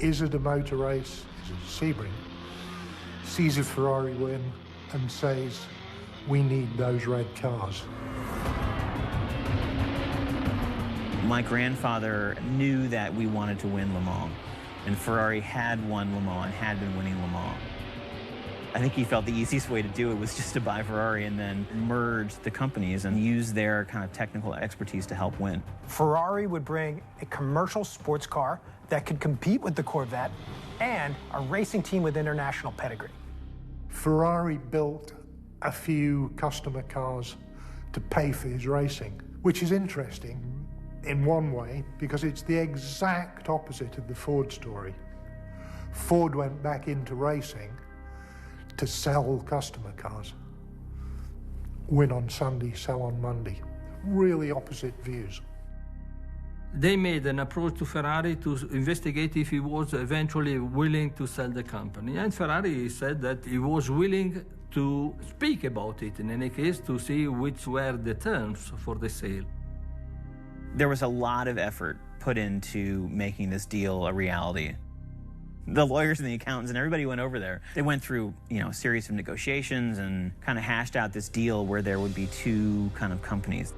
Is it a motor race? Is it a Sebring? Sees a Ferrari win and says, we need those red cars. My grandfather knew that we wanted to win Le Mans, and Ferrari had won Le Mans and had been winning Le Mans. I think he felt the easiest way to do it was just to buy Ferrari and then merge the companies and use their kind of technical expertise to help win. Ferrari would bring a commercial sports car that could compete with the Corvette and a racing team with international pedigree. Ferrari built a few customer cars to pay for his racing, which is interesting in one way because it's the exact opposite of the Ford story. Ford went back into racing to sell customer cars. Win on Sunday, sell on Monday. Really opposite views. They made an approach to Ferrari to investigate if he was eventually willing to sell the company. And Ferrari said that he was willing to speak about it, in any case, to see which were the terms for the sale. There was a lot of effort put into making this deal a reality. The lawyers and the accountants and everybody went over there. They went through, a series of negotiations and kind of hashed out this deal where there would be two kind of companies.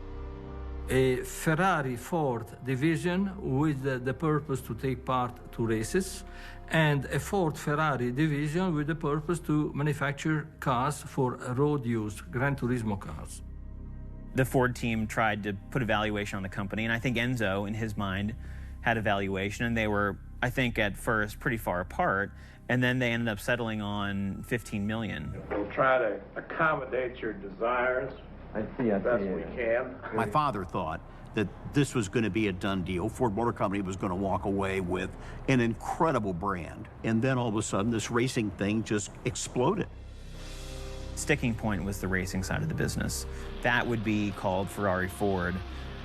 A Ferrari-Ford division with the purpose to take part to races, and a Ford-Ferrari division with the purpose to manufacture cars for road use, Gran Turismo cars. The Ford team tried to put a valuation on the company, and I think Enzo, in his mind, had a valuation, and they were, I think, at first pretty far apart, and then they ended up settling on $15 million. We'll try to accommodate your desires as best we can. My father thought that this was going to be a done deal. Ford Motor Company was going to walk away with an incredible brand, and then all of a sudden this racing thing just exploded. Sticking point was the racing side of the business. That would be called Ferrari Ford.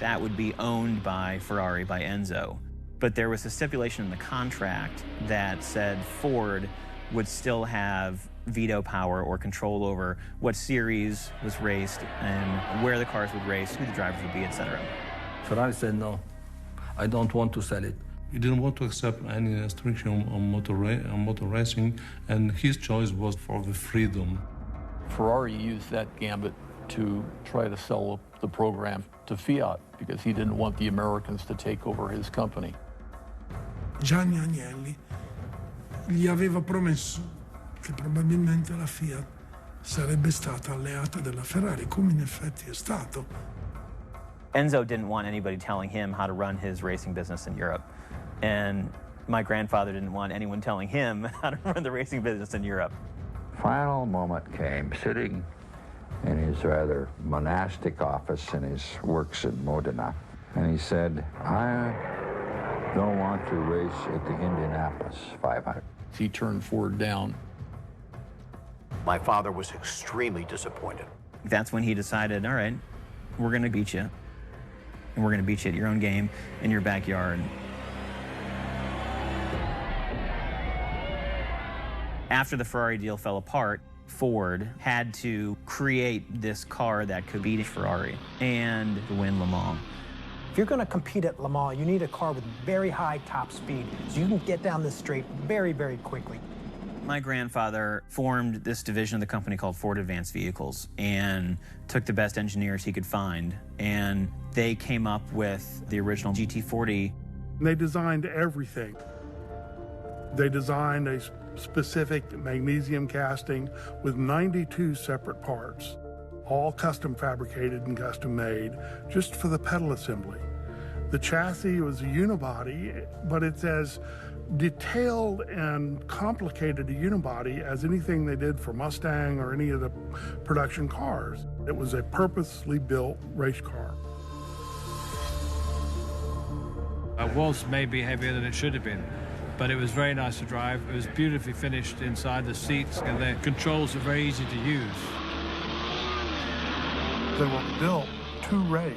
That would be owned by Ferrari, by Enzo. But there was a stipulation in the contract that said Ford would still have veto power or control over what series was raced and where the cars would race, who the drivers would be, etc. Ferrari said, no, I don't want to sell it. He didn't want to accept any restriction on motor racing, and his choice was for the freedom. Ferrari used that gambit to try to sell the program to Fiat because he didn't want the Americans to take over his company. Gianni Agnelli gli aveva promesso che probabilmente la Fiat sarebbe stata alleata della Ferrari, come in effetti è stato. Enzo didn't want anybody telling him how to run his racing business in Europe. And my grandfather didn't want anyone telling him how to run the racing business in Europe. Final moment came, sitting in his rather monastic office in his works in Modena, and he said, I don't want to race at the Indianapolis 500. He turned Ford down. My father was extremely disappointed. That's when he decided, all right, we're going to beat you. And we're going to beat you at your own game in your backyard. After the Ferrari deal fell apart, Ford had to create this car that could beat Ferrari and win Le Mans. If you're going to compete at Le Mans, you need a car with very high top speed, so you can get down this straight very, very quickly. My grandfather formed this division of the company called Ford Advanced Vehicles and took the best engineers he could find, and they came up with the original GT40. They designed everything. They designed a specific magnesium casting with 92 separate parts, all custom fabricated and custom made just for the pedal assembly. The chassis was a unibody, but it's as detailed and complicated a unibody as anything they did for Mustang or any of the production cars. It was a purposely built race car. It was maybe heavier than it should have been, but it was very nice to drive. It was beautifully finished inside the seats, and the controls are very easy to use. They were built to race.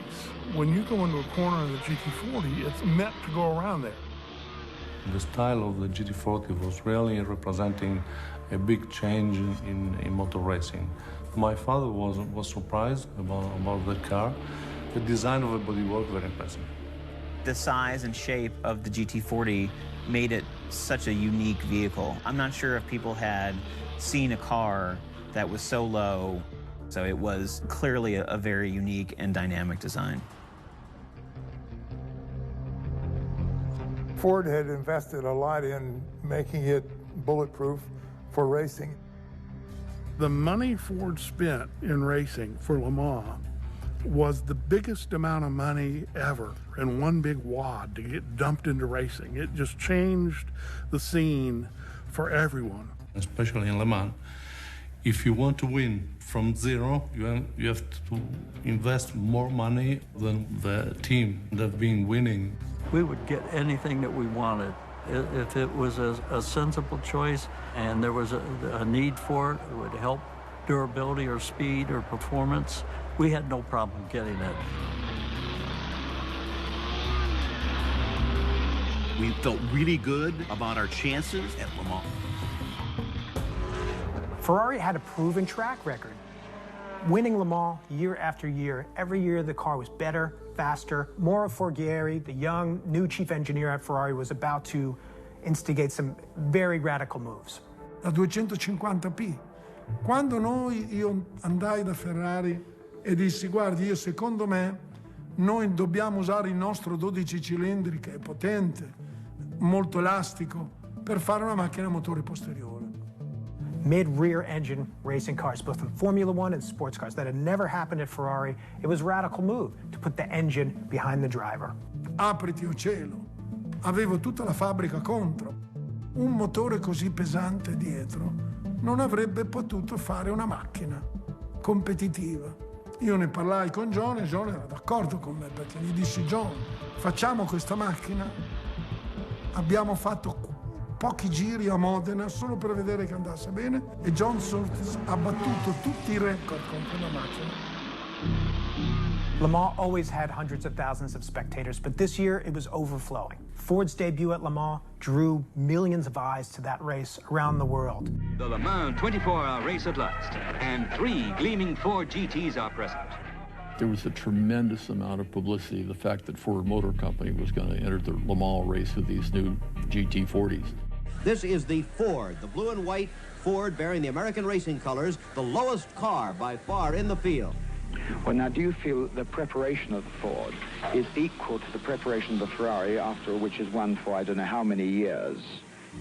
When you go into a corner of the GT40, it's meant to go around there. The style of the GT40 was really representing a big change in motor racing. My father was surprised about the car. The design of the bodywork, very impressive. The size and shape of the GT40 made it such a unique vehicle. I'm not sure if people had seen a car that was so low, so it was clearly a very unique and dynamic design. Ford had invested a lot in making it bulletproof for racing. The money Ford spent in racing for Le Mans was the biggest amount of money ever in one big wad to get dumped into racing. It just changed the scene for everyone. Especially in Le Mans, if you want to win from zero, you have to invest more money than the team that have been winning. We would get anything that we wanted. If it was a sensible choice and there was a need for it, it would help durability or speed or performance, we had no problem getting it. We felt really good about our chances at Le Mans. Ferrari had a proven track record. Winning Le Mans year after year, every year the car was better, faster. Mauro Forghieri, the young, new chief engineer at Ferrari, was about to instigate some very radical moves. La 250p. Quando io andai da Ferrari e dissi, guardi, secondo me, noi dobbiamo usare il nostro 12 cilindri, che è potente, molto elastico, per fare una macchina a motore posteriore. Mid-rear engine racing cars, both in Formula One and sports cars. That had never happened at Ferrari. It was a radical move to put the engine behind the driver. Apriti o cielo. Avevo tutta la fabbrica contro. Un motore così pesante dietro non avrebbe potuto fare una macchina competitiva. Io ne parlai con John e John era d'accordo con me, perché gli dissi, John, facciamo questa macchina. Abbiamo fatto pochi giri a Modena solo per vedere che andasse bene e John Surtees ha battuto tutti i record con quella macchina. Le Mans always had hundreds of thousands of spectators, but this year it was overflowing. Ford's debut at Le Mans drew millions of eyes to that race around the world. The Le Mans 24-hour race at last, and 3 gleaming Ford GTs are present. There was a tremendous amount of publicity, the fact that Ford Motor Company was going to enter the Le Mans race with these new GT40s. This is the Ford, the blue and white Ford bearing the American racing colors, the lowest car by far in the field. Well, now, do you feel the preparation of the Ford is equal to the preparation of the Ferrari, after which is one for I don't know how many years?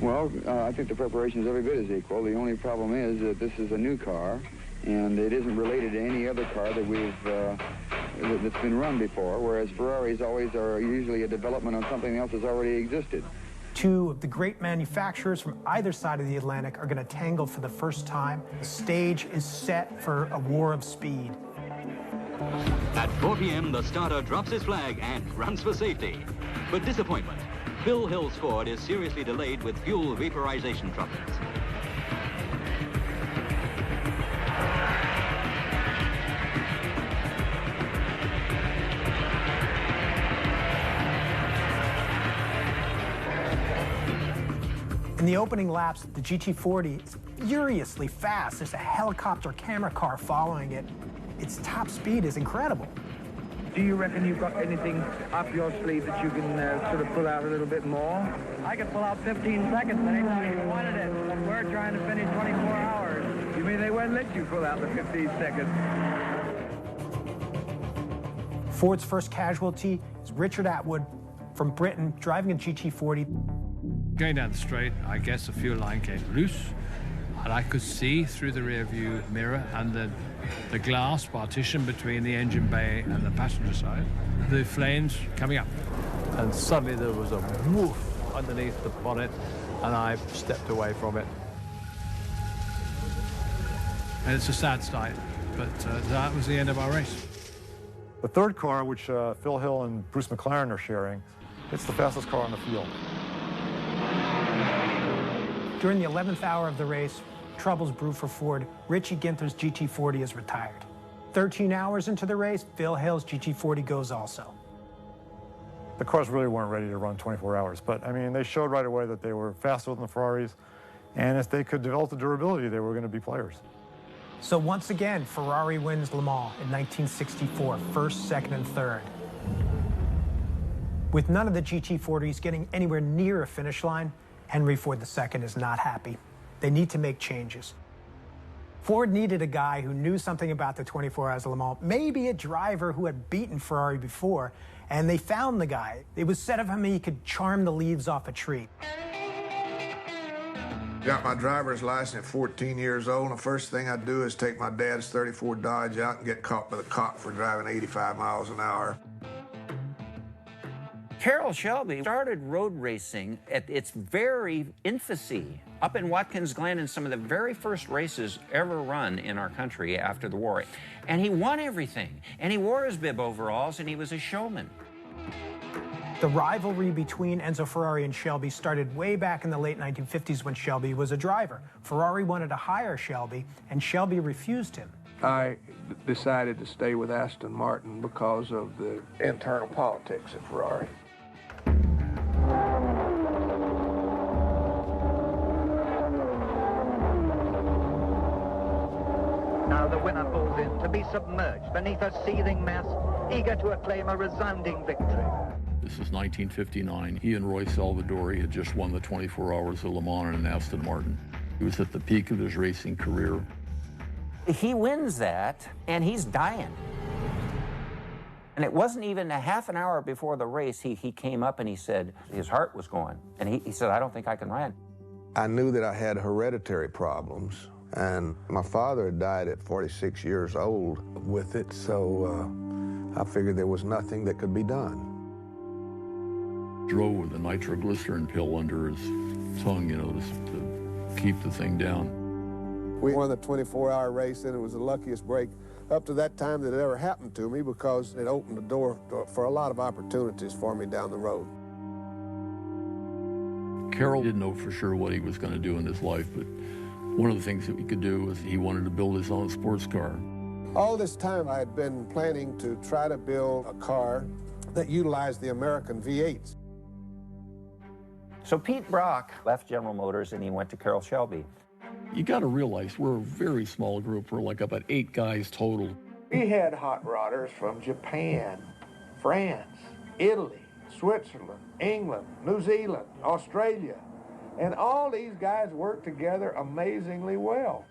Well, I think the preparation is every bit as equal. The only problem is that this is a new car, and it isn't related to any other car that that's been run before, whereas Ferraris always are usually a development on something else that's already existed. Two of the great manufacturers from either side of the Atlantic are going to tangle for the first time. The stage is set for a war of speed. At 4 p.m., the starter drops his flag and runs for safety. But disappointment. Phil Hill's Ford is seriously delayed with fuel vaporization troubles. In the opening laps, the GT40 is furiously fast. There's a helicopter camera car following it. Its top speed is incredible. Do you reckon you've got anything up your sleeve that you can sort of pull out a little bit more? I could pull out 15 seconds anytime you wanted it. We're trying to finish 24 hours. You mean they won't let you pull out the 15 seconds? Ford's first casualty is Richard Atwood from Britain, driving a GT40. Going down the straight, I guess the fuel line came loose, and I could see through the rear view mirror and the glass partition between the engine bay and the passenger side, the flames coming up. And suddenly there was a woof underneath the bonnet, and I stepped away from it. And it's a sad sight, but that was the end of our race. The third car, which Phil Hill and Bruce McLaren are sharing, it's the fastest car on the field. During the 11th hour of the race, troubles brew for Ford. Richie Ginther's GT40 is retired. 13 hours into the race, Phil Hill's GT40 goes also. The cars really weren't ready to run 24 hours, but I mean, they showed right away that they were faster than the Ferraris, and if they could develop the durability, they were going to be players. So once again, Ferrari wins Le Mans in 1964, first, second, and third. With none of the GT40s getting anywhere near a finish line, Henry Ford II is not happy. They need to make changes. Ford needed a guy who knew something about the 24 Hours of Le Mans, maybe a driver who had beaten Ferrari before, and they found the guy. It was said of him he could charm the leaves off a tree. Got my driver's license at 14 years old, and the first thing I do is take my dad's 34 Dodge out and get caught by the cop for driving 85 miles an hour. Carroll Shelby started road racing at its very infancy up in Watkins Glen in some of the very first races ever run in our country after the war. And he won everything. And he wore his bib overalls, and he was a showman. The rivalry between Enzo Ferrari and Shelby started way back in the late 1950s when Shelby was a driver. Ferrari wanted to hire Shelby, and Shelby refused him. I decided to stay with Aston Martin because of the internal politics at Ferrari. Now the winner pulls in to be submerged beneath a seething mass, eager to acclaim a resounding victory. This is 1959. He and Roy Salvadori had just won the 24 Hours of Le Mans in an Aston Martin. He was at the peak of his racing career. He wins that, and he's dying. And it wasn't even a half an hour before the race, he came up and he said his heart was going. And he said, I don't think I can ride. I knew that I had hereditary problems, and my father had died at 46 years old with it, so I figured there was nothing that could be done. Drove with a nitroglycerin pill under his tongue, you know, to keep the thing down. We won the 24-hour race, and it was the luckiest break up to that time that it ever happened to me because it opened the door for a lot of opportunities for me down the road. Carroll didn't know for sure what he was going to do in his life, but one of the things that he could do was he wanted to build his own sports car. All this time I had been planning to try to build a car that utilized the American V8s. So Pete Brock left General Motors and he went to Carroll Shelby. You got to realize we're a very small group. We're like about 8 guys total. We had hot rodders from Japan, France, Italy, Switzerland, England, New Zealand, Australia, and all these guys worked together amazingly well.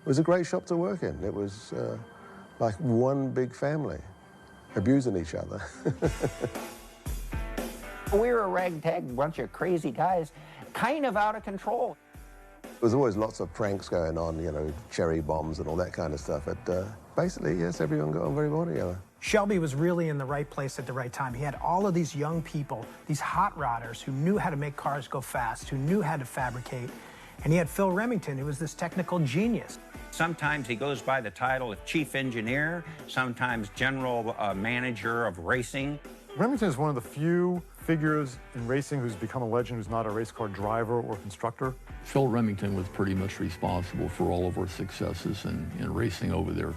It was a great shop to work in. It was like one big family, abusing each other. We were a ragtag bunch of crazy guys, kind of out of control. There was always lots of pranks going on, you know, cherry bombs and all that kind of stuff. But basically, yes, everyone got on very well together. Shelby was really in the right place at the right time. He had all of these young people, these hot rodders who knew how to make cars go fast, who knew how to fabricate. And he had Phil Remington, who was this technical genius. Sometimes he goes by the title of chief engineer, sometimes general manager of racing. Remington is one of the few figures in racing who's become a legend who's not a race car driver or constructor. Phil Remington was pretty much responsible for all of our successes in racing over there.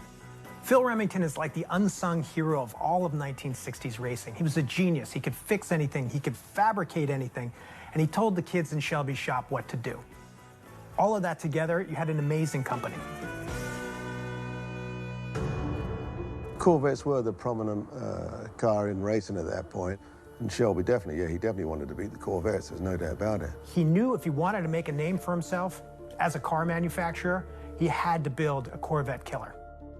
Phil Remington is like the unsung hero of all of 1960s racing. He was a genius. He could fix anything. He could fabricate anything. And he told the kids in Shelby's shop what to do. All of that together, you had an amazing company. Corvettes were the prominent car in racing at that point. And Shelby definitely, he definitely wanted to beat the Corvettes, there's no doubt about it. He knew if he wanted to make a name for himself as a car manufacturer, he had to build a Corvette killer.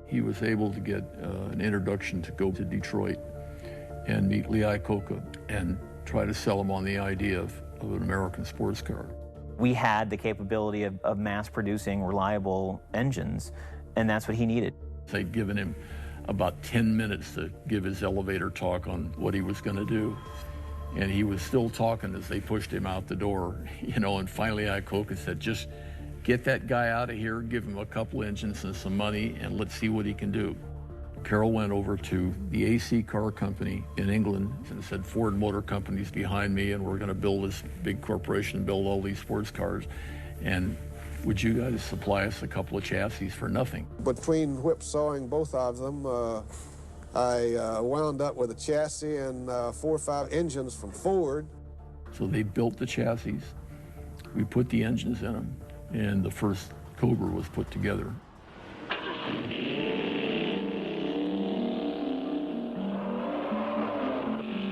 He was able to get an introduction to go to Detroit and meet Lee Iacocca and try to sell him on the idea of an American sports car. We had the capability of mass-producing reliable engines, and that's what he needed. They'd given him about 10 minutes to give his elevator talk on what he was going to do. And he was still talking as they pushed him out the door, you know, and finally Iacocca said, just get that guy out of here, give him a couple engines and some money, and let's see what he can do. Carroll went over to the AC car company in England and said, Ford Motor Company's behind me, and we're going to build this big corporation and build all these sports cars. And would you guys supply us a couple of chassis for nothing? Between whipsawing both of them, I wound up with a chassis and 4 or 5 engines from Ford. So they built the chassis, we put the engines in them, and the first Cobra was put together.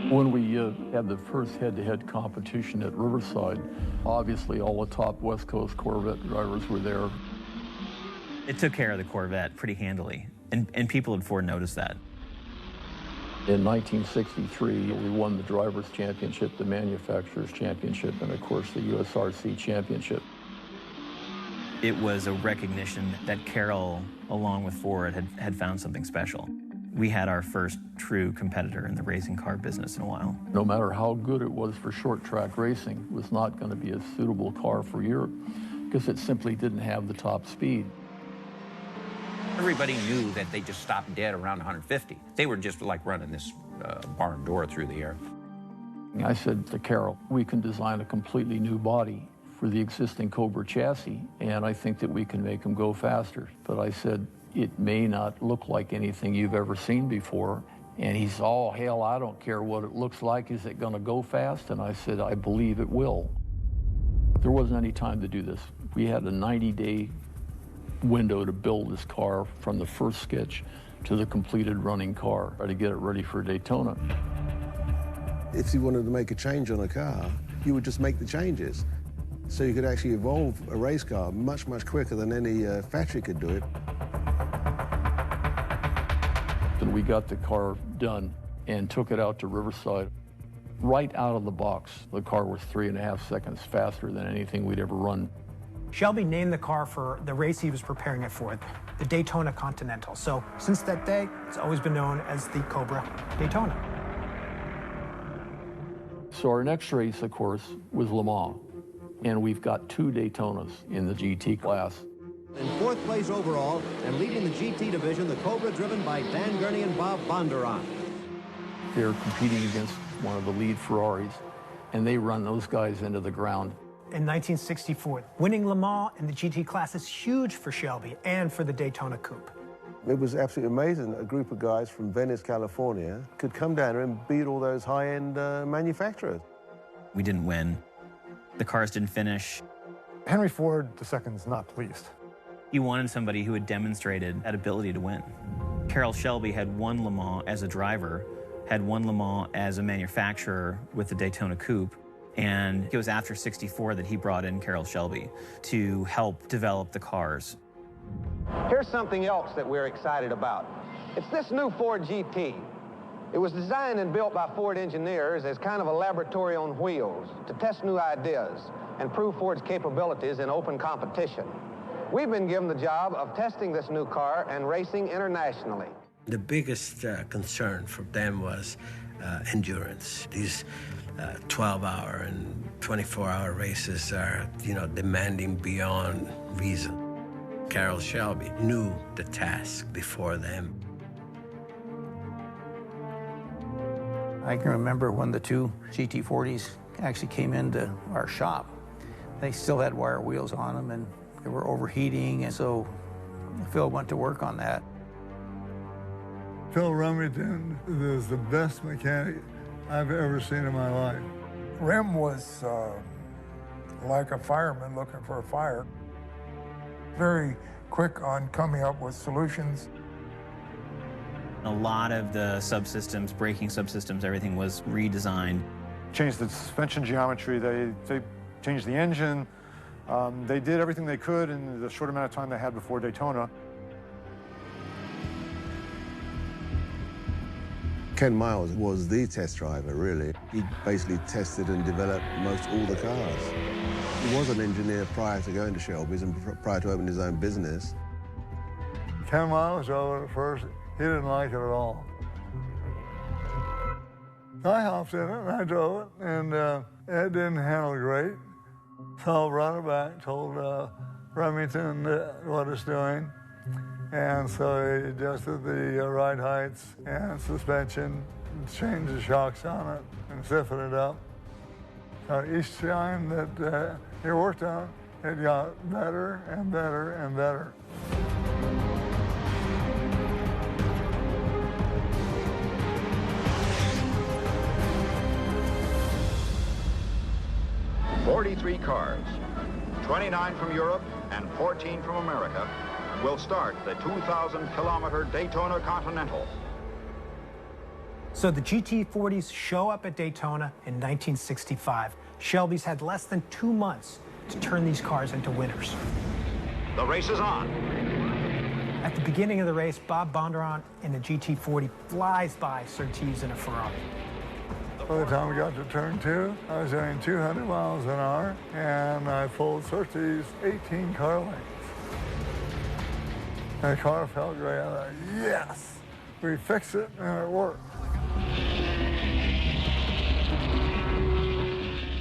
When we had the first head-to-head competition at Riverside, obviously all the top West Coast Corvette drivers were there. It took care of the Corvette pretty handily, and people at Ford noticed that. In 1963, we won the Drivers' Championship, the Manufacturers' Championship, and of course the USRC Championship. It was a recognition that Carroll, along with Ford, had found something special. We had our first true competitor in the racing car business in a while. No matter how good it was for short track racing, it was not going to be a suitable car for Europe because it simply didn't have the top speed. Everybody knew that they just stopped dead around 150. They were just like running this barn door through the air. I said to Carroll, we can design a completely new body for the existing Cobra chassis, and I think that we can make them go faster. But I said, it may not look like anything you've ever seen before. And he said, oh, hell, I don't care what it looks like. Is it going to go fast? And I said, I believe it will. There wasn't any time to do this. We had a 90-day window to build this car from the first sketch to the completed running car to get it ready for Daytona. If you wanted to make a change on a car, you would just make the changes. So you could actually evolve a race car much, much quicker than any factory could do it. And we got the car done and took it out to Riverside. Right out of the box, the car was 3.5 seconds faster than anything we'd ever run. Shelby named the car for the race he was preparing it for, the Daytona Continental. So since that day, it's always been known as the Cobra Daytona. So our next race, of course, was Le Mans. And we've got 2 Daytonas in the GT class. In 4th place overall and leading the GT division, the Cobra driven by Dan Gurney and Bob Bondurant. They're competing against one of the lead Ferraris, and they run those guys into the ground. In 1964, winning Le Mans in the GT class is huge for Shelby and for the Daytona Coupe. It was absolutely amazing that a group of guys from Venice, California could come down here and beat all those high-end manufacturers. We didn't win. The cars didn't finish. Henry Ford II's not pleased. He wanted somebody who had demonstrated that ability to win. Carroll Shelby had won Le Mans as a driver, had won Le Mans as a manufacturer with the Daytona Coupe, and it was after '64 that he brought in Carroll Shelby to help develop the cars. Here's something else that we're excited about. It's this new Ford GT. It was designed and built by Ford engineers as kind of a laboratory on wheels to test new ideas and prove Ford's capabilities in open competition. We've been given the job of testing this new car and racing internationally. The biggest concern for them was endurance. These 12-hour and 24-hour races are, demanding beyond reason. Carroll Shelby knew the task before them. I can remember when the 2 GT40s actually came into our shop. They still had wire wheels on them, and they were overheating, and so Phil went to work on that. Phil Remington is the best mechanic I've ever seen in my life. Rem was like a fireman looking for a fire. Very quick on coming up with solutions. A lot of the subsystems, braking subsystems, everything was redesigned. Changed the suspension geometry, they changed the engine. They did everything they could in the short amount of time they had before Daytona. Ken Miles was the test driver, really. He basically tested and developed most all the cars. He was an engineer prior to going to Shelby's and prior to opening his own business. Ken Miles drove it at first. He didn't like it at all. I hopped in it and I drove it, and it didn't handle great. So I brought it back, told Remington what it's doing. And so he adjusted the ride heights and suspension, changed the shocks on it, and stiffened it up. Each time that he worked on it, it got better and better and better. "43 cars, 29 from Europe and 14 from America, will start the 2,000-kilometer Daytona Continental." So the GT40s show up at Daytona in 1965. Shelby's had less than 2 months to turn these cars into winners. The race is on. At the beginning of the race, Bob Bondurant in a GT40 flies by Surtees in a Ferrari. By the time we got to turn 2, I was doing 200 miles an hour, and I pulled Surtees 18 car lengths. And the car felt great. I thought, yes, we fixed it, and it worked.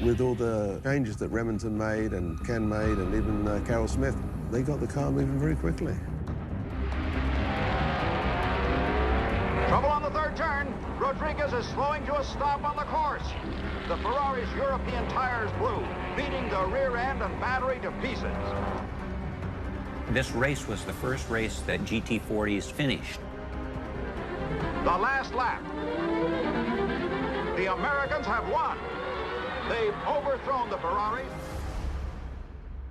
With all the changes that Remington made and Ken made and even Carroll Smith, they got the car moving very quickly. Trouble on the third turn. Rodriguez is slowing to a stop on the course. The Ferrari's European tires blew, beating the rear end and battery to pieces. This race was the first race that GT40s finished. The last lap. The Americans have won. They've overthrown the Ferraris.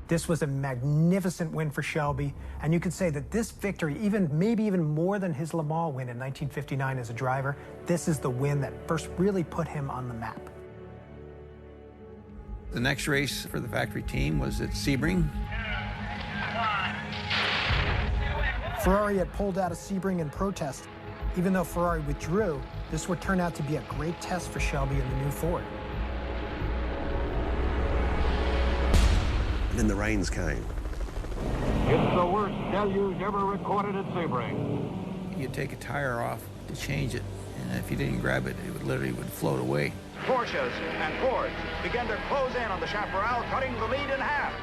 This was a magnificent win for Shelby, and you could say that this victory, maybe even more than his Le Mans win in 1959 as a driver, this is the win that first really put him on the map. The next race for the factory team was at Sebring. Ferrari had pulled out of Sebring in protest. Even though Ferrari withdrew, this would turn out to be a great test for Shelby and the new Ford. And then the rains came. It's the worst deluge ever recorded at Sebring. You'd take a tire off to change it, and if you didn't grab it, it would literally float away. Porsches and Fords began to close in on the Chaparral, cutting the lead in half.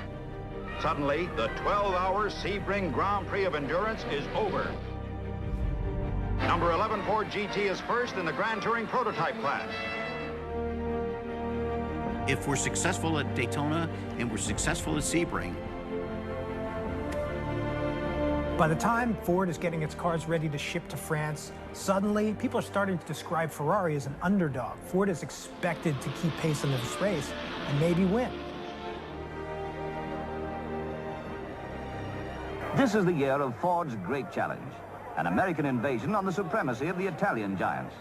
Suddenly, the 12-hour Sebring Grand Prix of Endurance is over. Number 11 Ford GT is first in the Grand Touring Prototype class. If we're successful at Daytona and we're successful at Sebring. By the time Ford is getting its cars ready to ship to France, suddenly people are starting to describe Ferrari as an underdog. Ford is expected to keep pace in this race and maybe win. This is the year of Ford's great challenge, an American invasion on the supremacy of the Italian giants.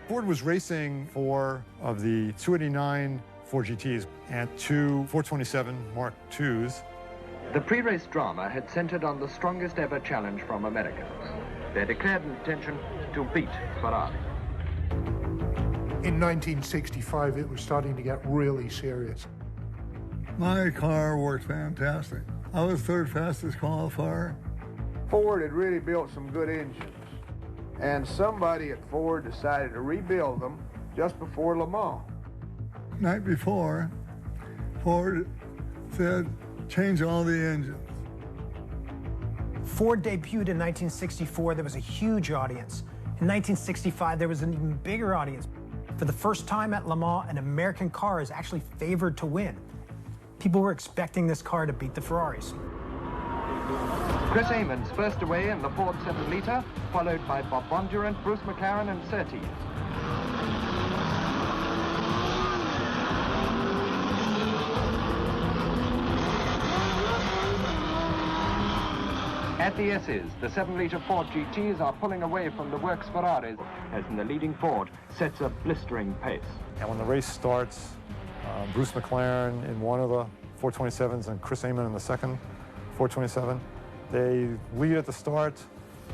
Ford was racing 4 of the 289 Ford GTs and 2 427 Mark IIs. The pre-race drama had centered on the strongest ever challenge from Americans. Their declared intention to beat Ferrari. In 1965, it was starting to get really serious. My car worked fantastic. I was third fastest qualifier. Ford had really built some good engines, and somebody at Ford decided to rebuild them just before Le Mans. Night before, Ford said, change all the engines. Ford debuted in 1964. There was a huge audience. In 1965, there was an even bigger audience. For the first time at Le Mans, an American car is actually favored to win. People were expecting this car to beat the Ferraris. Chris Amon's first away in the Ford 7-liter, followed by Bob Bondurant, Bruce McLaren and Surtees. At the S's, the 7-liter Ford GTs are pulling away from the works Ferraris as the leading Ford sets a blistering pace. And when the race starts, Bruce McLaren in one of the 427s and Chris Amon in the second 427, they lead at the start,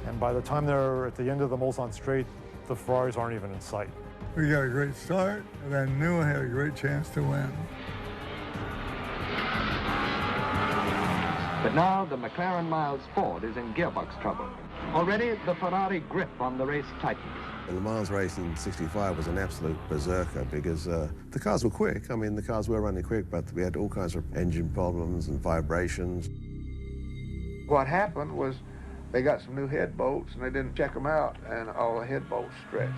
and by the time they're at the end of the Mulsanne Straight, the Ferraris aren't even in sight. We got a great start, and I knew I had a great chance to win. But now the McLaren Miles Ford is in gearbox trouble. Already the Ferrari grip on the race tightens. The Le Mans race in '65 was an absolute berserker because the cars were quick. I mean, the cars were running quick, but we had all kinds of engine problems and vibrations. What happened was they got some new head bolts and they didn't check them out, and all the head bolts stretched.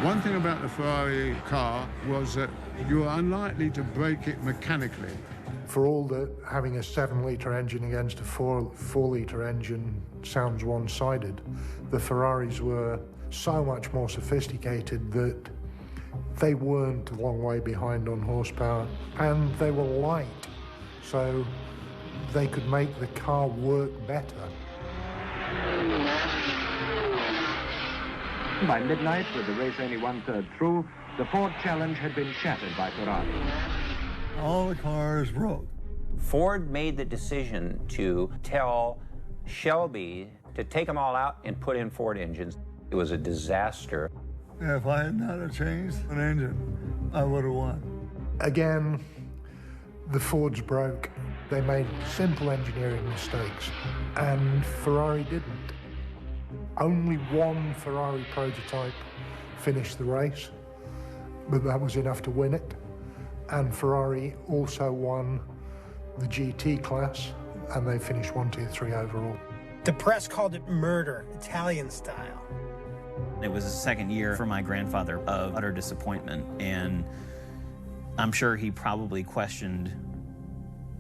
One thing about the Ferrari car was that you were unlikely to break it mechanically. For all that having a 7-liter engine against a 4-liter engine sounds one-sided, the Ferraris were so much more sophisticated that they weren't a long way behind on horsepower, and they were light, so they could make the car work better. By midnight, with the race only one-third through, the Ford challenge had been shattered by Ferrari. All the cars broke. Ford made the decision to tell Shelby to take them all out and put in Ford engines. It was a disaster. If I had not have changed an engine, I would have won. Again, the Fords broke. They made simple engineering mistakes, and Ferrari didn't. Only one Ferrari prototype finished the race, but that was enough to win it. And Ferrari also won the GT class, and they finished 1, 2, 3 overall. The press called it murder, Italian style. It was the second year for my grandfather of utter disappointment, and I'm sure he probably questioned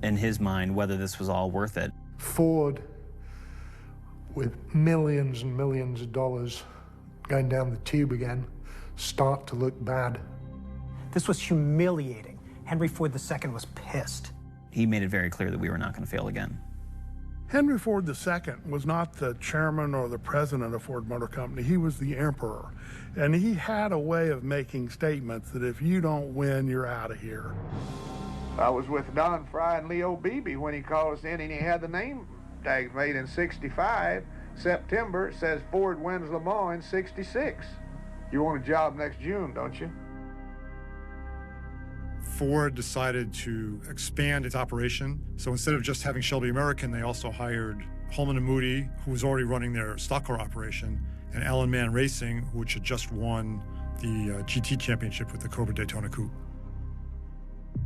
in his mind whether this was all worth it. Ford, with millions and millions of dollars going down the tube again, start to look bad. This was humiliating. Henry Ford II was pissed. He made it very clear that we were not going to fail again. Henry Ford II was not the chairman or the president of Ford Motor Company. He was the emperor. And he had a way of making statements that if you don't win, you're out of here. I was with Don Fry and Leo Beebe when he called us in, and he had the name tag made in 65. September, it says Ford wins Le Mans in 66. You want a job next June, don't you? Ford decided to expand its operation. So instead of just having Shelby American, they also hired Holman & Moody, who was already running their stock car operation, and Alan Mann Racing, which had just won the GT championship with the Cobra Daytona Coupe.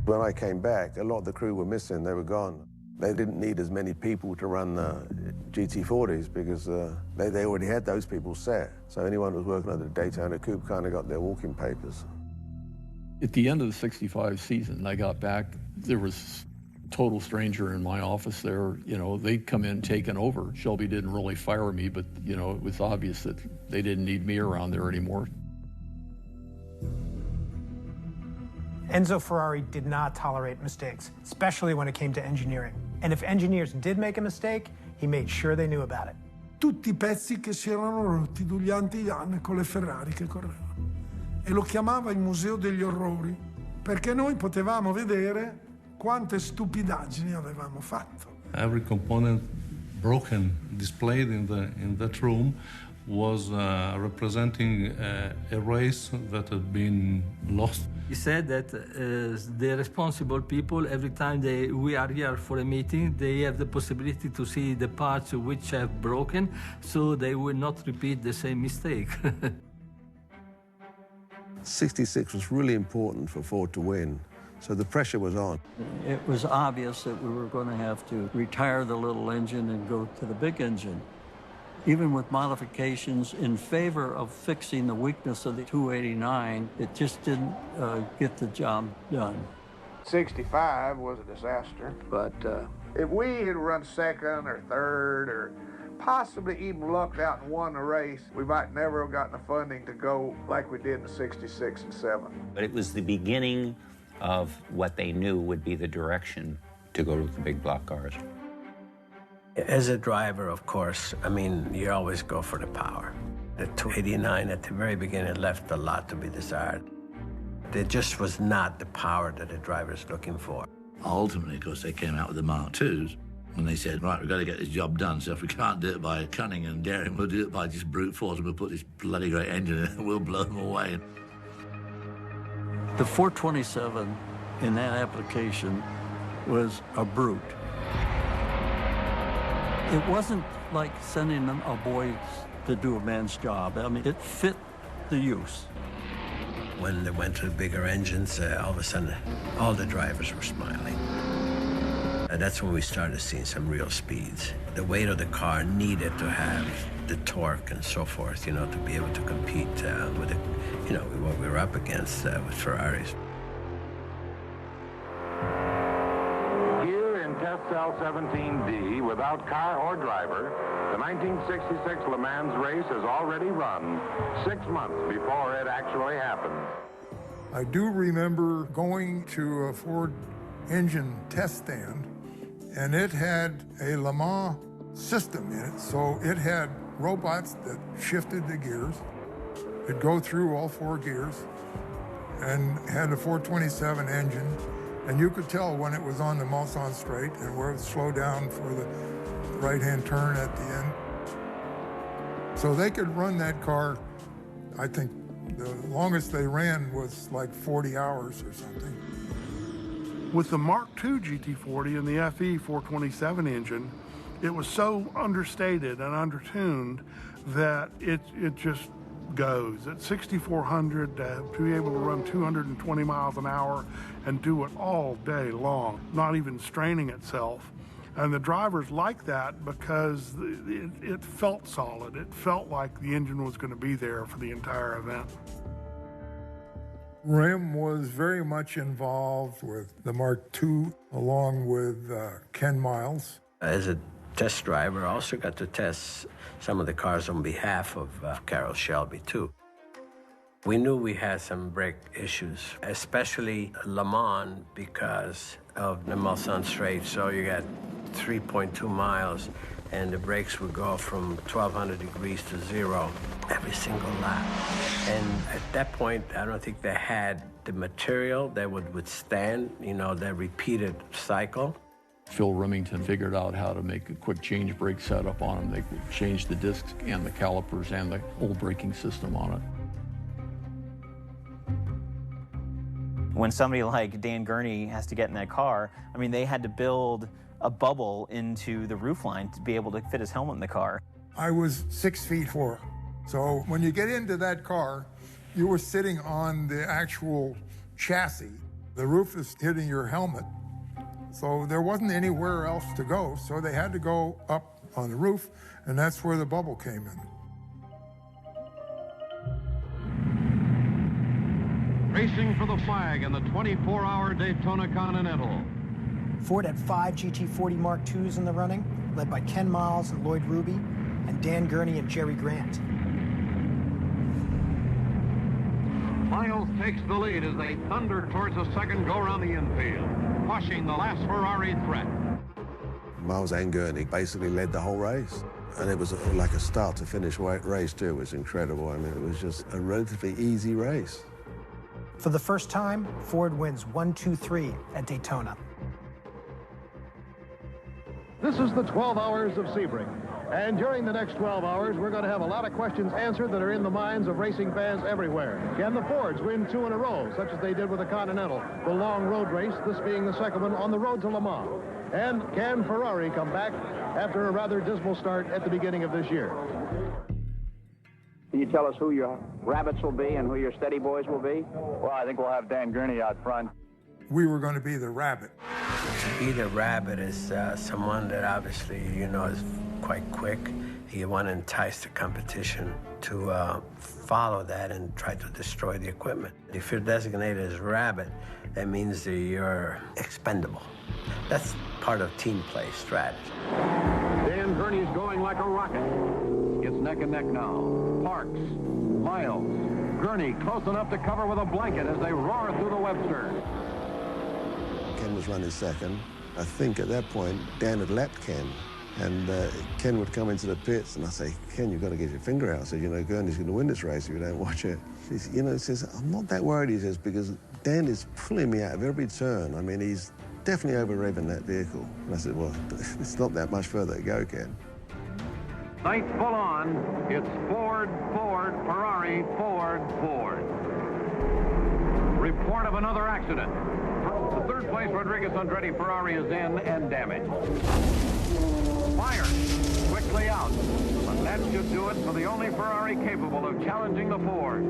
When I came back, a lot of the crew were missing. They were gone. They didn't need as many people to run the GT40s because they already had those people set. So anyone who was working on the Daytona Coupe kind of got their walking papers. At the end of the 65 season, I got back, there was a total stranger in my office there. You know, they'd come in taking over. Shelby didn't really fire me, but, you know, it was obvious that they didn't need me around there anymore. Enzo Ferrari did not tolerate mistakes, especially when it came to engineering. And if engineers did make a mistake, he made sure they knew about it. Tutti i pezzi che si erano rotti durante gli anni con le Ferrari che correvano. E lo chiamava il Museo degli Orrori, perché noi potevamo vedere quante stupidaggini avevamo fatto. Every component broken, displayed in that room, was representing a race that had been lost. He said that the responsible people, every time we are here for a meeting, they have the possibility to see the parts which have broken, so they will not repeat the same mistake. 66 was really important for Ford to win, so the pressure was on. It was obvious that we were going to have to retire the little engine and go to the big engine. Even with modifications in favor of fixing the weakness of the 289, it just didn't get the job done. 65 was a disaster, but if we had run second or third or possibly even lucked out and won the race, we might never have gotten the funding to go like we did in 66 and 7. But it was the beginning of what they knew would be the direction to go with the big block cars. As a driver, of course, I mean, you always go for the power. The 289 at the very beginning left a lot to be desired. There just was not the power that the driver's looking for. Ultimately, of course, they came out with the Mark IIs, and they said, right, we've got to get this job done, so if we can't do it by cunning and daring, we'll do it by just brute force, and we'll put this bloody great engine in and we'll blow them away. The 427 in that application was a brute. It wasn't like sending them a boy to do a man's job. I mean, it fit the use. When they went to the bigger engines, all of a sudden, all the drivers were smiling. And that's when we started seeing some real speeds. The weight of the car needed to have the torque and so forth, you know, to be able to compete with, what we were up against with Ferraris. Test cell 17D, without car or driver, the 1966 Le Mans race has already run 6 months before it actually happened. I do remember going to a Ford engine test stand, and it had a Le Mans system in it, so it had robots that shifted the gears. It'd go through all 4 gears and had a 427 engine, and you could tell when it was on the Mulsanne straight and where it would slow down for the right-hand turn at the end. So they could run that car, I think the longest they ran was like 40 hours or something. With the Mark II GT40 and the FE 427 engine, it was so understated and undertuned that it just goes. At 6,400, to be able to run 220 miles an hour and do it all day long, not even straining itself. And the drivers liked that because it felt solid. It felt like the engine was going to be there for the entire event. Rim was very much involved with the Mark II, along with Ken Miles. As a test driver, I also got to test some of the cars on behalf of Carroll Shelby, too. We knew we had some brake issues, especially Le Mans because of the Mulsanne Straight. So you got 3.2 miles, and the brakes would go from 1,200 degrees to 0 every single lap. And at that point, I don't think they had the material that would withstand, that repeated cycle. Phil Remington figured out how to make a quick change brake setup on them. They could change the discs and the calipers and the whole braking system on it. When somebody like Dan Gurney has to get in that car, I mean, they had to build a bubble into the roofline to be able to fit his helmet in the car. I was 6'4". So when you get into that car, you were sitting on the actual chassis. The roof is hitting your helmet. So there wasn't anywhere else to go. So they had to go up on the roof, and that's where the bubble came in. Racing for the flag in the 24-hour Daytona Continental. Ford had 5 GT40 Mark IIs in the running, led by Ken Miles and Lloyd Ruby, and Dan Gurney and Jerry Grant. Miles takes the lead as they thunder towards the second go-around the infield, crushing the last Ferrari threat. Miles and Gurney basically led the whole race. And it was like a start-to-finish race, too. It was incredible. I mean, it was just a relatively easy race. For the first time, Ford wins 1-2-3 at Daytona. This is the 12 hours of Sebring. And during the next 12 hours, we're going to have a lot of questions answered that are in the minds of racing fans everywhere. Can the Fords win 2 in a row, such as they did with the Continental, the long road race, this being the second one on the road to Le Mans? And can Ferrari come back after a rather dismal start at the beginning of this year? Can you tell us who your rabbits will be and who your steady boys will be? Well, I think we'll have Dan Gurney out front. We were going to be the rabbit. To be the rabbit is someone that obviously, is quite quick. You want to entice the competition to follow that and try to destroy the equipment. If you're designated as rabbit, that means that you're expendable. That's part of team play strategy. Dan Gurney's going like a rocket. It's neck and neck now. Parks, Miles, Gurney close enough to cover with a blanket as they roar through the Webster. Ken was running second. I think at that point, Dan had lapped Ken. And Ken would come into the pits, and I say, Ken, you've got to get your finger out. I said, Gurney's going to win this race if you don't watch it. He says, I'm not that worried, he says, because Dan is pulling me out of every turn. I mean, he's definitely over-revving that vehicle. And I said, well, it's not that much further to go, Ken. Ninth full on. It's Ford, Ford, Ferrari, Ford, Ford. Report of another accident. The third place Rodriguez Andretti Ferrari is in and damaged. Fire quickly out. But that should do it for the only Ferrari capable of challenging the Ford.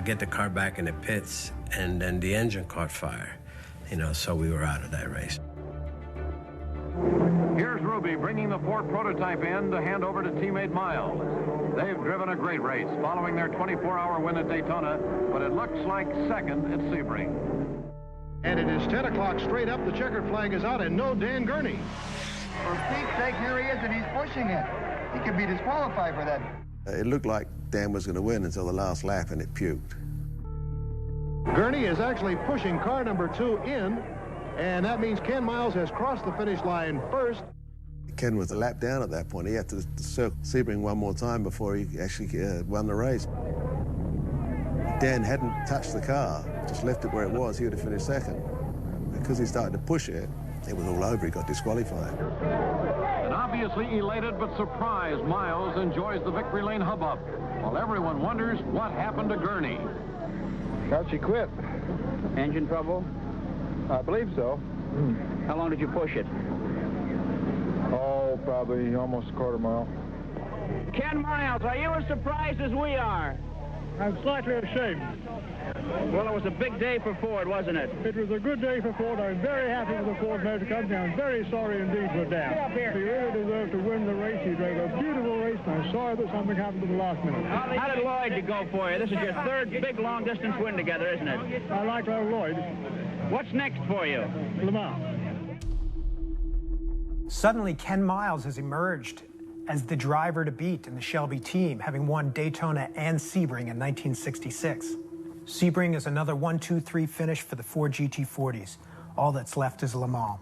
Get the car back in the pits, and then the engine caught fire. So we were out of that race. Here's Ruby bringing the Ford prototype in to hand over to teammate Miles. They've driven a great race following their 24-hour win at Daytona, but it looks like second at Sebring. And it is 10 o'clock straight up. The checkered flag is out, and no Dan Gurney. For Pete's sake, here he is, and he's pushing it. He could be disqualified for that. It looked like Dan was going to win until the last lap, and it puked. Gurney is actually pushing car number 2 in, and that means Ken Miles has crossed the finish line first. Ken was a lap down at that point. He had to circle Sebring one more time before he actually won the race. Dan hadn't touched the car, just left it where it was, he would have finished second. Because he started to push it, it was all over, he got disqualified. An obviously elated but surprised Miles enjoys the victory lane hubbub, while everyone wonders what happened to Gurney. Thought she quit. Engine trouble? I believe so. How long did you push it? Oh, probably almost a quarter mile. Ken Miles, are you as surprised as we are? I'm slightly ashamed. Well, it was a big day for Ford, wasn't it? It was a good day for Ford. I'm very happy with the Ford Motor Company. I'm very sorry indeed for Dan. He really deserved to win the race. He drove a beautiful race, and I'm sorry that something happened at the last minute. How did Lloyd go for you? This is your third big long-distance win together, isn't it? I like Lloyd. What's next for you? Le Mans. Suddenly, Ken Miles has emerged as the driver to beat in the Shelby team, having won Daytona and Sebring in 1966. Sebring is another 1-2-3 finish for the Ford GT40s. All that's left is Le Mans.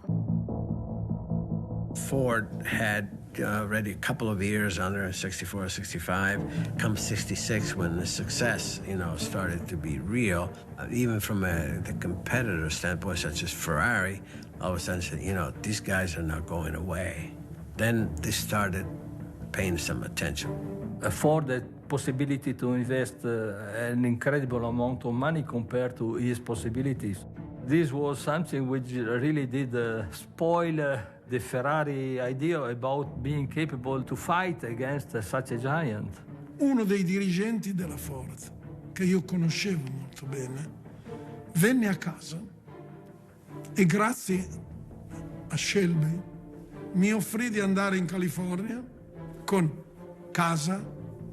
Ford had already a couple of years under 64, 65. Come 66, when the success, started to be real, even from the competitor standpoint, such as Ferrari, all of a sudden said, these guys are not going away. Then they started paying some attention. Ford had possibility to invest an incredible amount of money compared to his possibilities. This was something which really did spoil the Ferrari idea about being capable to fight against such a giant. Uno dei dirigenti della Ford, che io conoscevo molto bene, venne a casa e grazie a Shelby mi offrì di andare in California con casa,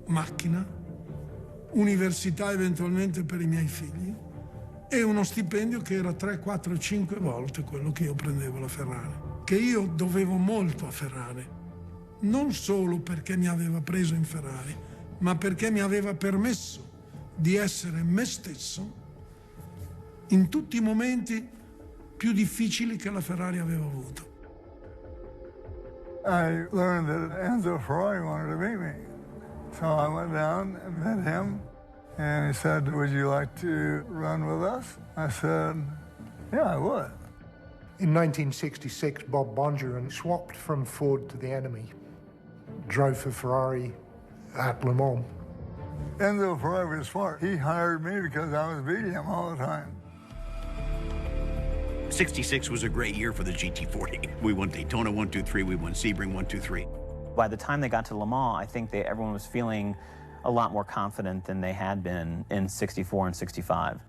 macchina, università eventualmente per i miei figli e uno stipendio che era 3, 4, 5 volte quello che io prendevo alla Ferrari. Che io dovevo molto a Ferrari, non solo perché mi aveva preso in Ferrari, ma perché mi aveva permesso di essere me stesso in tutti i momenti più difficili che la Ferrari aveva avuto. I learned that Enzo Ferrari wanted to meet me. So I went down and met him, and he said, "Would you like to run with us?" I said, "Yeah, I would." In 1966, Bob Bongerin swapped from Ford to the enemy, drove for Ferrari at Le Mans. Enzo Ferrari was smart. He hired me because I was beating him all the time. 66 was a great year for the GT40. We won Daytona 1-2-3, we won Sebring 1-2-3. By the time they got to Le Mans, I think everyone was feeling a lot more confident than they had been in 64 and 65.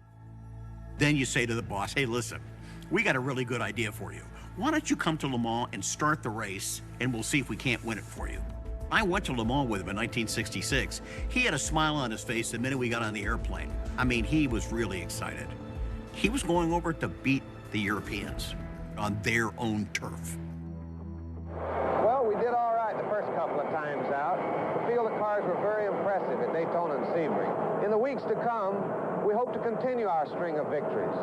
Then you say to the boss, hey, listen, we got a really good idea for you. Why don't you come to Le Mans and start the race, and we'll see if we can't win it for you. I went to Le Mans with him in 1966. He had a smile on his face the minute we got on the airplane. I mean, he was really excited. He was going over to beat the Europeans on their own turf. Well, we did all right the first couple of times out. The field of cars were very impressive at Daytona and Sebring. In the weeks to come, we hope to continue our string of victories.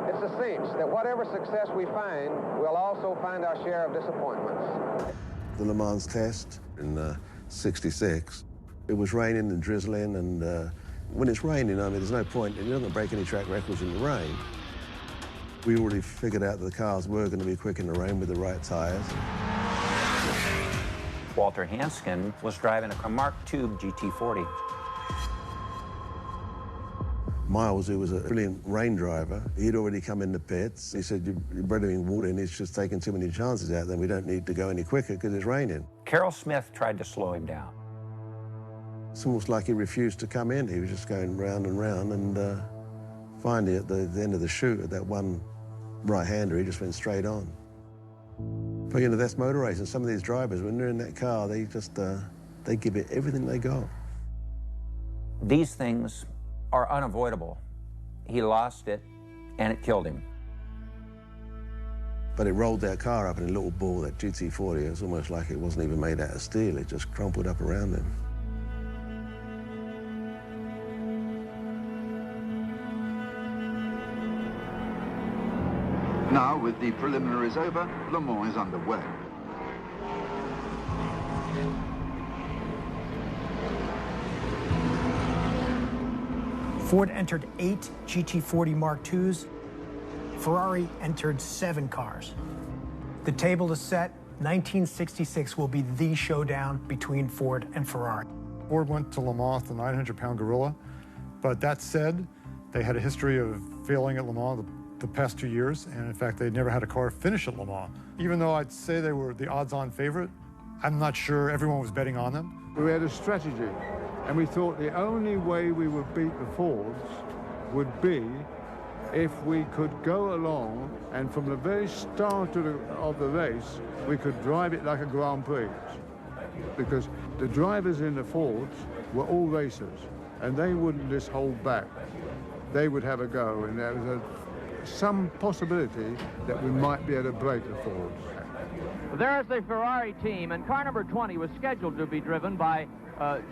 It's a cinch that whatever success we find, we'll also find our share of disappointments. The Le Mans test in 66, it was raining and drizzling, and when it's raining, I mean, there's no point, you're not going to break any track records in the rain. We already figured out that the cars were going to be quick in the rain with the right tires. Walter Hanskin was driving a Mark II GT40. Miles, who was a brilliant rain driver, he'd already come in the pits. He said, you're better in water and it's just taking too many chances out, then we don't need to go any quicker because it's raining. Carroll Smith tried to slow him down. It's almost like he refused to come in. He was just going round and round, and finally at the end of the chute, at that one right-hander, he just went straight on. But you know, that's motor racing. Some of these drivers, when they're in that car, they just, they give it everything they got. These things are unavoidable. He lost it, and it killed him. But it rolled that car up in a little ball, that GT40. It was almost like it wasn't even made out of steel. It just crumpled up around him. Now, with the preliminaries over, Le Mans is underway. Ford entered 8 GT40 Mark IIs. Ferrari entered 7 cars. The table is set. 1966 will be the showdown between Ford and Ferrari. Ford went to Le Mans, the 900-pound gorilla. But that said, they had a history of failing at Le Mans the past 2 years, and in fact, they never had a car finish at Le Mans. Even though I'd say they were the odds-on favorite, I'm not sure everyone was betting on them. We had a strategy, and we thought the only way we would beat the Fords would be if we could go along and from the very start of the race, we could drive it like a Grand Prix. Because the drivers in the Fords were all racers, and they wouldn't just hold back. They would have a go, and there was some possibility that we might be able to break the Fords. There's the Ferrari team, and car number 20 was scheduled to be driven by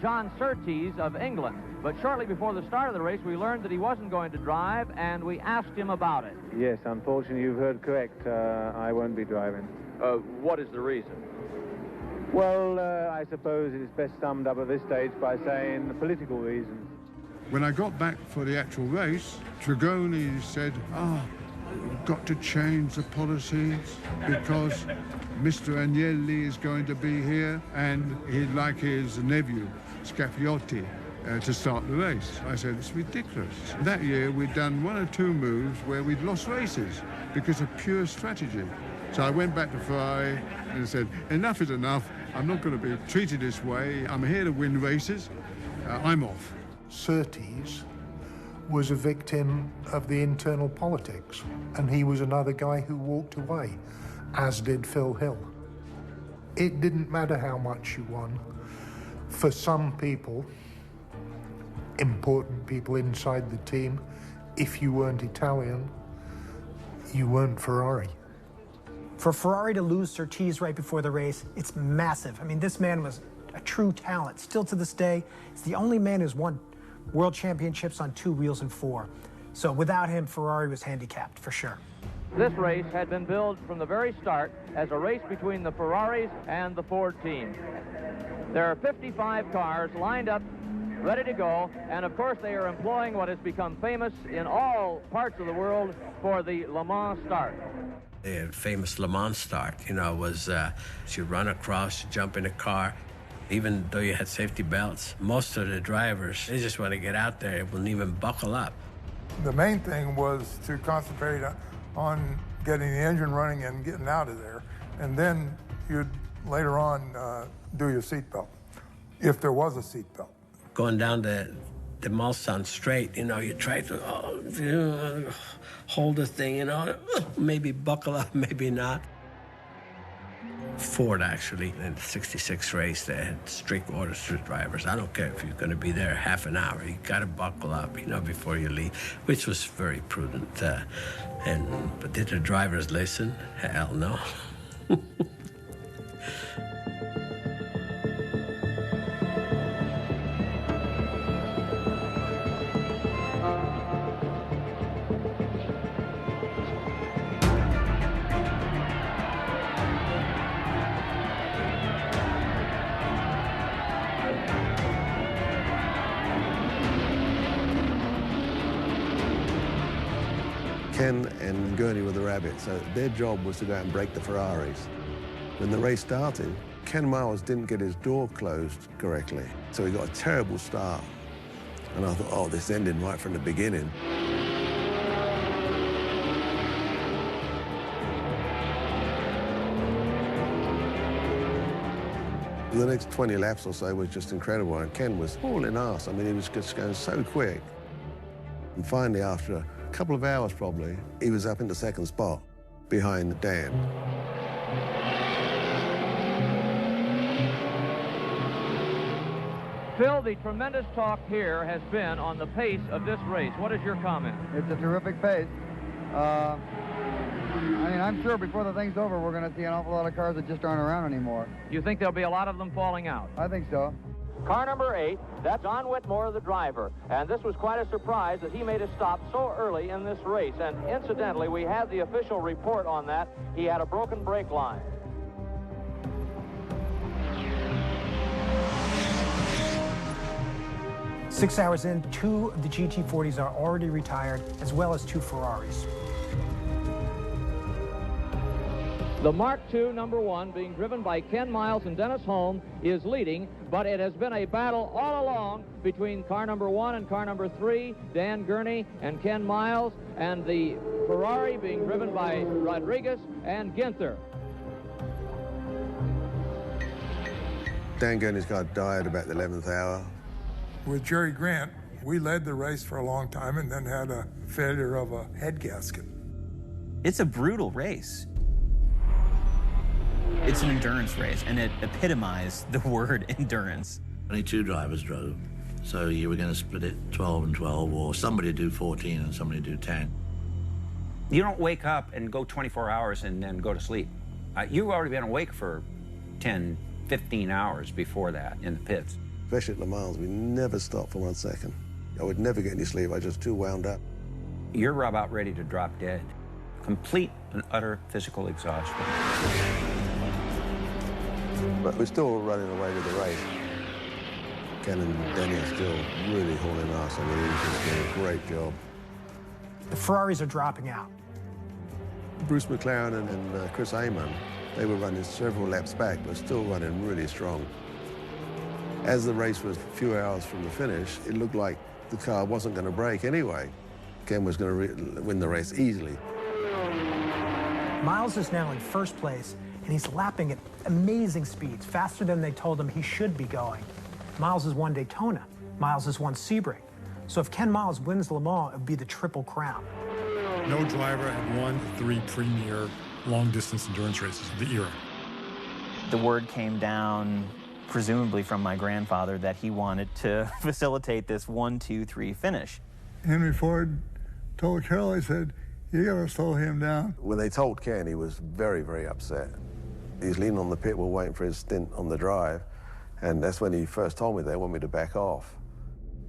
John Surtees of England. But shortly before the start of the race, we learned that he wasn't going to drive, and we asked him about it. Yes, unfortunately, you've heard correct. I won't be driving. What is the reason? Well, I suppose it is best summed up at this stage by saying the political reasons. When I got back for the actual race, Dragoni said, we've got to change the policies because Mr. Agnelli is going to be here and he'd like his nephew, Scafiotti, to start the race. I said, it's ridiculous. That year, we'd done 1 or 2 moves where we'd lost races because of pure strategy. So I went back to Ferrari and said, enough is enough. I'm not going to be treated this way. I'm here to win races. I'm off. Surtees was a victim of the internal politics, and he was another guy who walked away, as did Phil Hill. It didn't matter how much you won. For some people, important people inside the team, if you weren't Italian, you weren't Ferrari. For Ferrari to lose Surtees right before the race, it's massive. I mean, this man was a true talent. Still to this day, he's the only man who's won world championships on 2 wheels and 4. So without him, Ferrari was handicapped, for sure. This race had been billed from the very start as a race between the Ferraris and the Ford team. There are 55 cars lined up, ready to go, and of course they are employing what has become famous in all parts of the world for the Le Mans start. The famous Le Mans start, was you run across, you jump in a car. Even though you had safety belts, most of the drivers, they just want to get out there. They wouldn't even buckle up. The main thing was to concentrate on getting the engine running and getting out of there. And then you'd later on do your seatbelt, if there was a seatbelt. Going down the Mulsanne straight, you try to hold the thing, maybe buckle up, maybe not. Ford, actually, in the 66 race, they had strict orders to drivers. I don't care if you're going to be there half an hour. You got to buckle up, before you leave, which was very prudent. But did the drivers listen? Hell no. Ken and Gurney were the rabbits, so their job was to go out and break the Ferraris. When the race started, Ken Miles didn't get his door closed correctly, so he got a terrible start. And I thought, this ended right from the beginning. The next 20 laps or so was just incredible, and Ken was hauling ass. I mean, he was just going so quick. And finally, after a couple of hours probably, he was up in the 2nd spot behind Dan. Phil, the tremendous talk here has been on the pace of this race. What is your comment? It's a terrific pace. I'm sure before the thing's over, we're going to see an awful lot of cars that just aren't around anymore. You think there'll be a lot of them falling out? I think so. Car number 8, that's John Whitmore, the driver. And this was quite a surprise that he made a stop so early in this race. And incidentally, we had the official report on that. He had a broken brake line. 6 hours in, 2 of the GT40s are already retired, as well as 2 Ferraris. The Mark II #1, being driven by Ken Miles and Dennis Holm, is leading, but it has been a battle all along between car #1 and car #3, Dan Gurney and Ken Miles, and the Ferrari being driven by Rodriguez and Ginther. Dan Gurney's car died about the 11th hour. With Jerry Grant, we led the race for a long time and then had a failure of a head gasket. It's a brutal race. It's an endurance race, and it epitomized the word endurance. 22 drivers drove, so you were going to split it 12 and 12, or somebody do 14 and somebody do 10. You don't wake up and go 24 hours and then go to sleep. You've already been awake for 10, 15 hours before that in the pits. Especially at Le Mans, we never stopped for 1 second. I would never get any sleep. I was just too wound up. You're about ready to drop dead. Complete and utter physical exhaustion. But we're still running away with the race. Ken and Denny are still really hauling ass. I mean, he's doing a great job. The Ferraris are dropping out. Bruce McLaren and Chris Amon, they were running several laps back, but still running really strong. As the race was a few hours from the finish, it looked like the car wasn't going to break anyway. Ken was going to win the race easily. Miles is now in first place, and he's lapping at amazing speeds, faster than they told him he should be going. Miles has won Daytona. Miles has won Sebring. So if Ken Miles wins Le Mans, it would be the Triple Crown. No driver had won 3 premier long-distance endurance races of the era. The word came down, presumably from my grandfather, that he wanted to facilitate this 1, 2, 3 finish. Henry Ford told Carroll, he said, you got to slow him down. When they told Ken, he was very, very upset. He was leaning on the pit wall waiting for his stint on the drive, and that's when he first told me they want me to back off.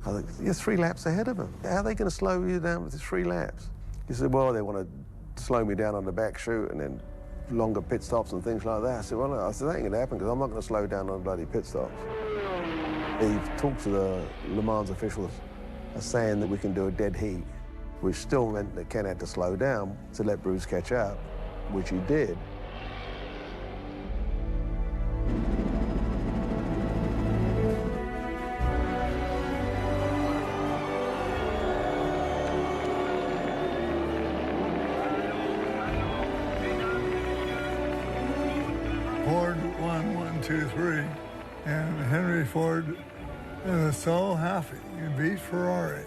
I was like, you're 3 laps ahead of him. How are they going to slow you down with 3 laps? He said, well, they want to slow me down on the back chute and then longer pit stops and things like that. I said, well, no. I said, that ain't going to happen because I'm not going to slow down on bloody pit stops. He talked to the Le Mans officials saying that we can do a dead heat, which still meant that Ken had to slow down to let Bruce catch up, which he did. Ford won 1, 2, 3, and Henry Ford was so happy. He beat Ferrari.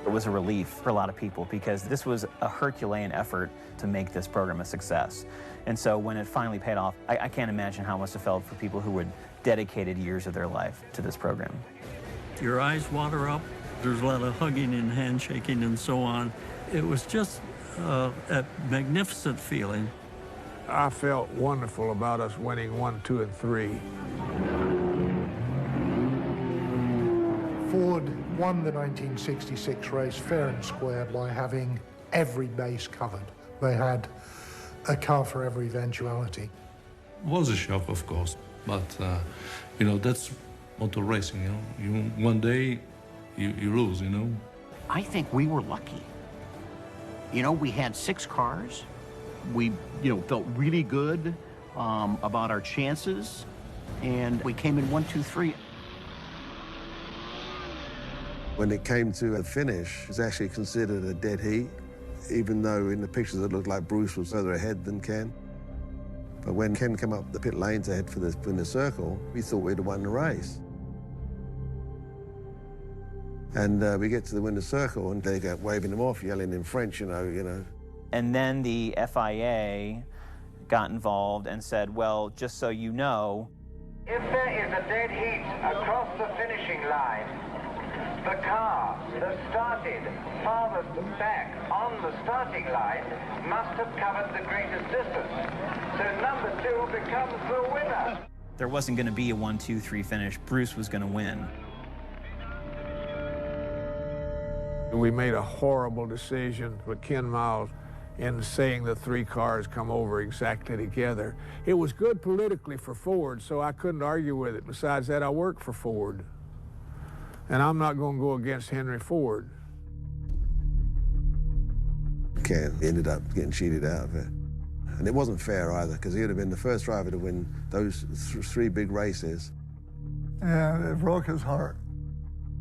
It was a relief for a lot of people because this was a Herculean effort to make this program a success. And so when it finally paid off, I can't imagine how it must have felt for people who had dedicated years of their life to this program. Your eyes water up. There's a lot of hugging and handshaking and so on. It was just a magnificent feeling. I felt wonderful about us winning 1, 2, and 3. Ford won the 1966 race fair and square by having every base covered. They had a car for every eventuality. It was a shock, of course, but you know, that's motor racing. You know, one day you lose. You know. I think we were lucky. You know, we had 6 cars. We, felt really good about our chances, and we came in 1, 2, 3. When it came to a finish, it was actually considered a dead heat, even though in the pictures it looked like Bruce was further ahead than Ken. But when Ken came up the pit lane to head for the winner's circle, we thought we'd have won the race. And we get to the winner's circle, and they go waving him off, yelling in French, you know. And then the FIA got involved and said, well, just so you know, if there is a dead heat across the finishing line, the car that started farthest back on the starting line must have covered the greatest distance. So number 2 becomes the winner. there wasn't going to be a 1, 2, 3 finish. Bruce was going to win. We made a horrible decision with Ken Miles in saying the 3 cars come over exactly together. It was good politically for Ford, so I couldn't argue with it. Besides that, I worked for Ford. and I'm not going to go against Henry Ford. Ken ended up getting cheated out of it. And it wasn't fair either, because he would have been the first driver to win those three big races. And it broke his heart.